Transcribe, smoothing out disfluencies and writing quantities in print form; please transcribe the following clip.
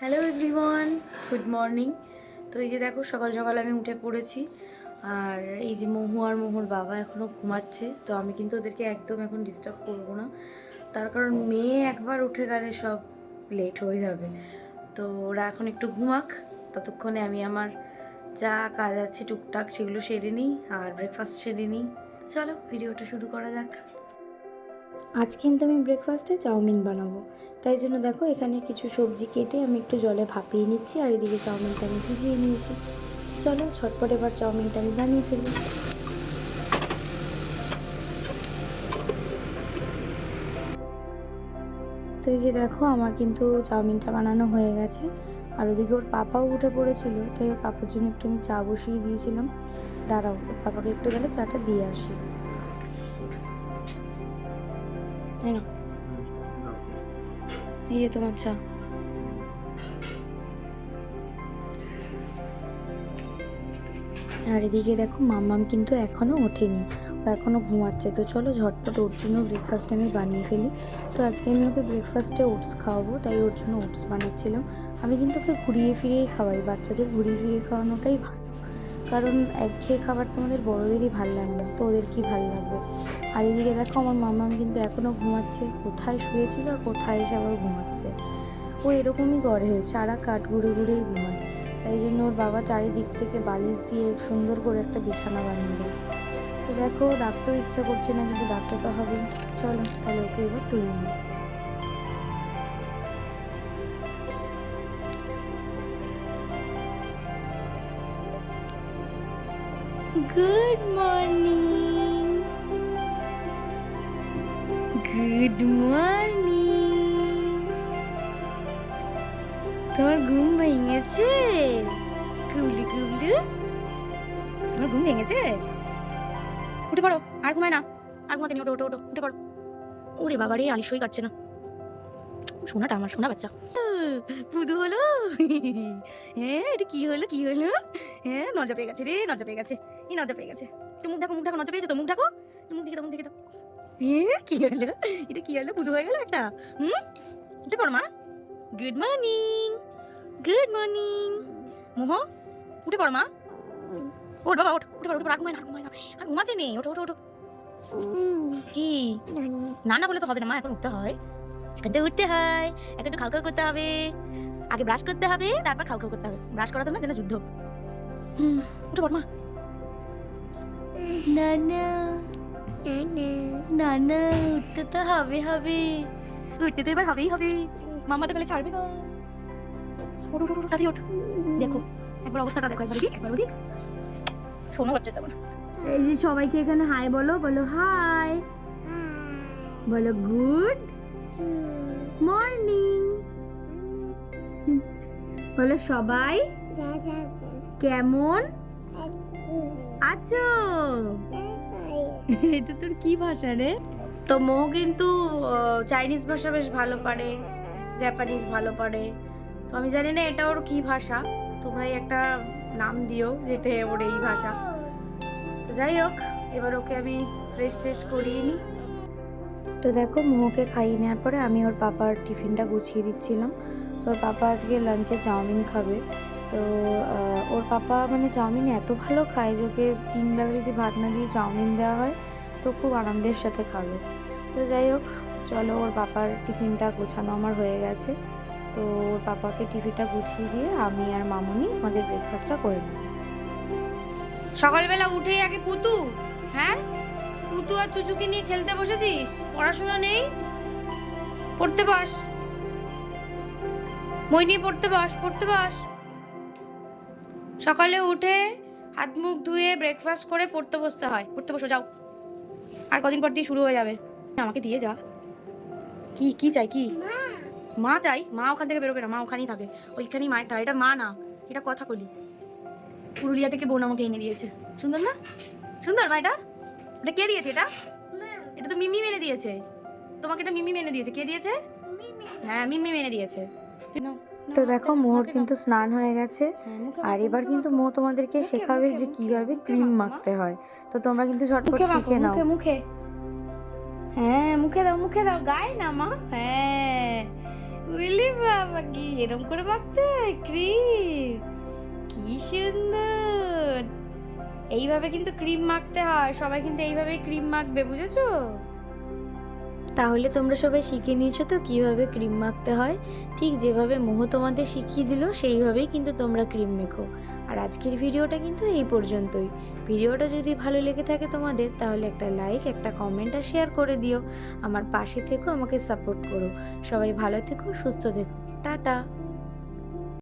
Hello everyone, good morning. তো এই যে দেখো সকাল সকাল আমি উঠে পড়েছি। আর এই যে মোহর বাবা এখনও ঘুমাচ্ছে, তো আমি কিন্তু ওদেরকে একদম এখন ডিস্টার্ব করবো না। তার কারণ মেয়ে একবার উঠে গেলে সব লেট হয়ে যাবে। তো ওরা এখন একটু ঘুমাক, ততক্ষণে আমি আমার যা কাজ আছে টুকটাক সেগুলো সেরে নিই আর ব্রেকফাস্ট সেরে নিই। চলো ভিডিওটা শুরু করা যাক। আজ কিন্তু আমি ব্রেকফাস্টে চাউমিন বানাবো, তাই জন্য দেখো এখানে কিছু সবজি কেটে আমি একটু জলে ভাপিয়ে নিচ্ছি আর এদিকে চাউমিনটা আমি ভিজিয়ে নিয়েছি। চলো ঝটপট এবার চাউমিনটা আমি বানিয়ে ফেলি। তো এই যে দেখো আমার কিন্তু চাউমিনটা বানানো হয়ে গেছে। আর ওদিকে ওর পাপাও উঠে পড়েছিল, তাই ওর পাপার জন্য একটু আমি চা বসিয়ে দিয়েছিলাম। দাঁড়াও, ওর পাপাকে একটু গেলে চাটা দিয়ে আসি। তাই না, এই যে তোমার চা। আর এদিকে দেখো মাম্মাম কিন্তু এখনও ওঠেনি, ও এখনও ঘুমাচ্ছে। তো চলো ঝটপট ওর জন্য ব্রেকফাস্ট আমি বানিয়ে ফেলি। তো আজকে আমি ওকে ব্রেকফাস্টে ওটস খাওয়াবো, তাই ওর জন্য ওটস বানাচ্ছিলাম। আমি কিন্তু ওকে ঘুরিয়ে ফিরিয়েই খাওয়াই, বাচ্চাদের ঘুরিয়ে ফিরিয়ে খাওয়ানোটাই ভালো। কারণ একঘেয়ে খাবার তো আমাদের বড়োদেরই ভালো লাগে না, তো ওদের কী ভালো লাগবে। আর এদিকে দেখো আমার মাম্মাম কিন্তু এখনও ঘুমাচ্ছে, কোথায় শুয়েছিল আর কোথায় এসে আবার ঘুমাচ্ছে। ও এরকমই করে, সারা কাঠ ঘুরে ঘুরেই ঘুমায়। তাই জন্য ওর বাবা চারিদিক থেকে বালিশ দিয়ে সুন্দর করে একটা বিছানা বানিয়ে দেয়। তো দেখো ডাকতেও ইচ্ছা করছে না, কিন্তু ডাকতে তো হবেই। চলো তাহলে ওকে এবার তুলে নিই। Good morning, good morning. তোমার ঘুম ভেঙেছে কুবলু কুবলু? তোমার ঘুম ভেঙেছে? উঠে পড়ো, আর ঘুমায় না, আর ঘুমাতে নি। ওঠো ওঠো ওঠো, উঠে পড়ো। ওরে বাবা রে, আলিশই কাটছে না সোনাটা, আমার সোনা বাচ্চা। পুদু হলো। হ্যাঁ এটা কি হলো কি হলো? হ্যাঁ নজা পেয়ে গেছে রে, নজা পেয়ে গেছে, এই নজা পেয়ে গেছে। তুই মুখ ঢাকো, মুখ ঢাকো, নজা পেয়েছো তো, মুখ ঢাকো, মুখ দেখে দাও, মুখ দেখে দাও। কি হলো? এটা কি হলো? পুদু হয়ে গেল একটা। উঠে পড়ো মা। Good morning, good morning. মোহ, উঠে পড়ো মা। ওঠ বাবা, ওঠ, উঠে পড়ো, উঠে পড়ো। আর ঘুমায় না, আর ঘুমায় না, আর ঘুমাতে নেই। ওঠো ওঠো ওঠো। কি না না বলে তো হবে না মা, এখন উঠতে হয়, এখন তো উঠতে হয়, এখন একটু খাও খাও করতে হবে। আগে ব্রাশ করতে হবে, তারপর খাও খাও করতে হবে। ব্রাশ করা তো না যেন যুদ্ধ। উঠে পড় মা। না না না না, উঠতে তো হবে হবে, উঠতে তো এবার হবেই হবে। মাম্মা তো গেলে ছাড়বে না। ওঠ ওঠ ওঠ, তাড়াতাড়ি ওঠ। দেখো একবার অবস্থাটা দেখো, একবার ওদিক একবার ওদিক। শোনো হচ্ছে তেমন। এই যে সবাইকে এখানে হাই বলো, বলো হাই, বলো গুড মর্নিং, বলো সবাই কেমন আছো। এটা তোর কি ভাষা রে? তো মো কিন্তু চাইনিজ ভাষা বেশ ভালো পারে, জাপানিজ ভালো পারে। তো আমি জানি না এটা ওর কি ভাষা, তোমরাই একটা নাম দিও যেটা ওর এই ভাষা। তো যাই হোক, এবার ওকে আমি ফ্রেশ ট্রেশ করিয়ে নিই। তো দেখো মোহকে খাইয়ে নেওয়ার পরে আমি ওর পাপার টিফিনটা গুছিয়ে দিচ্ছিলাম। তো ওর পাপা আজকে লাঞ্চে চাউমিন খাবে। তো ওর পাপা মানে চাউমিন এত ভালো খায় যে ওকে 3 বেলা যদি ভাত না দিয়ে চাউমিন দেওয়া হয় তো খুব আনন্দের সাথে খাবে। তো যাই হোক চলো, ওর পাপার টিফিনটা গোছানো আমার হয়ে গেছে। তো ওর পাপাকে টিফিনটা গুছিয়ে দিয়ে আমি আর মামুনি আমাদের ব্রেকফাস্টটা করে নিই। সকালবেলা উঠেই আগে পুতু, হ্যাঁ পুতু আর চুচুকে নিয়ে খেলতে বসেছিস, পড়াশোনা নেই? পড়তে বস, বই নিয়ে পড়তে বস, পড়তে বস। সকালে উঠে হাত মুখ ধুয়ে ব্রেকফাস্ট করে পড়তে বসতে হয়, পড়তে বসো যাও। আর কদিন পর দিয়ে শুরু হয়ে যাবে। আমাকে দিয়ে যা। কি কি চাই, কি মা চাই? মা ওখান থেকে বেরোবে না, মা ওখানেই থাকে, ওইখানেই মায়ের থাকে। এটা মা না, এটা কথা কলি। পুরুলিয়া থেকে বোন আমাকে এনে দিয়েছে, সুন্দর না? সুন্দর মা এটা? এটা কে দিয়েছে এটা? এটা তো মিমি মেনে দিয়েছে তোমাকে, এটা মিমি মেনে দিয়েছে। কে দিয়েছে? হ্যাঁ মিমি মেনে দিয়েছে। তো দেখো মোহর কিন্তু স্নান হয়ে গেছে, আর এবার কিন্তু মোহ তোমাদেরকে শেখাবে যে কিভাবে ক্রিম মাখতে হয়। তো তোমরা কিন্তু ঝটপট শিখে নাও। মুখে, হ্যাঁ মুখে দাও, মুখে দাও, গায়ে না মা। হ্যাঁ উলি বাবা, কি এরম করে মাখতে হয় ক্রিম? কি সুন্দর! এইভাবে কিন্তু ক্রিম মাখতে হয়, সবাই কিন্তু এইভাবেই ক্রিম মাখবে, বুঝেছো? তাহলে তোমরা সবাই শিখে নিয়েছো তো কিভাবে ক্রিম মাখতে হয়। ঠিক যেভাবে মোহ তোমাদের শিখিয়ে দিল সেইভাবেই কিন্তু তোমরা ক্রিম মেখো। আর আজকের ভিডিওটা কিন্তু এই পর্যন্তই। ভিডিওটা যদি ভালো লেগে থাকে তোমাদের, তাহলে একটা লাইক, একটা কমেন্ট আর শেয়ার করে দিও। আমার পাশে থেকো, আমাকে সাপোর্ট করো। সবাই ভালো থেকো, সুস্থ থেকো। টাটা।